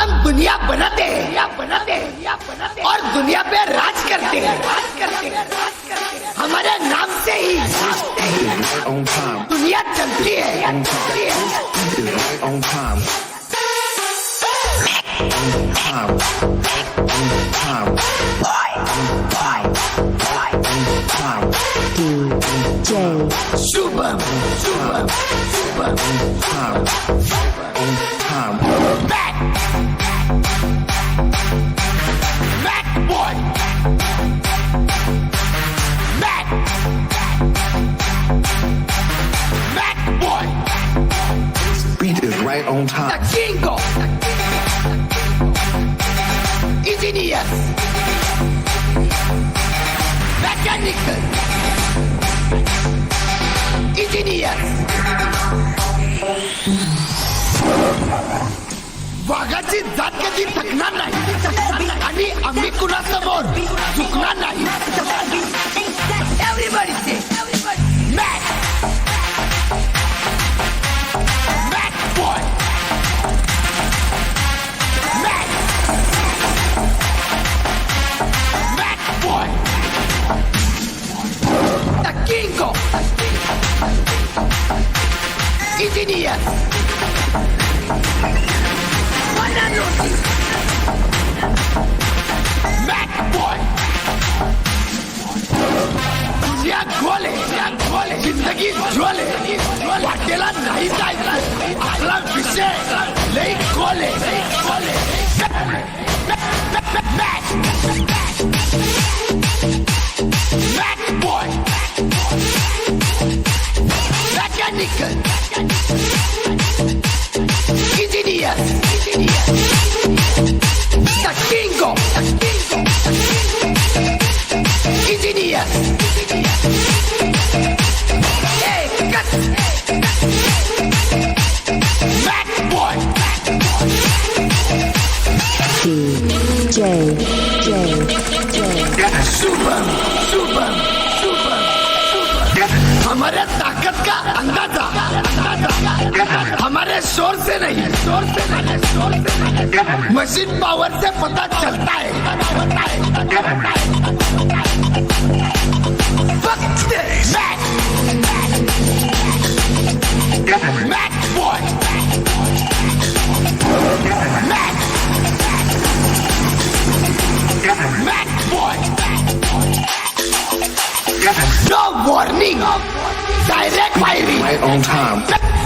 हम दुनिया बनाते हैं और दुनिया पे राज करते हैं। हमारे नाम से ही दुनिया चलती है। DJ Shubham Shubham Shubham Mac Mac boy Mac Mac boy Beat is right on The time. Kingo Engineers Mechanical Engineers वाघाची जात कधी थकणार नाही आणि आम्ही कुणासमोर झुकणार नाही. Everybody say Mac Mac boy Mac Mac boy The Kingo Engineers Mac boy दुनिया खोले जिंदगी झोले वाटेला नाही जायला आपला विषय लई खोले Mac boy Mechanical Engineers The Kingo Engineers Hey, cut Mac boy DJ Shubham Shubham Shubham हमारे ताकत का अंदाजा हमारे शोर से नहीं मशीन पावर से पता चलता है Mac boy Mac boy No warning Direct firing Right on time.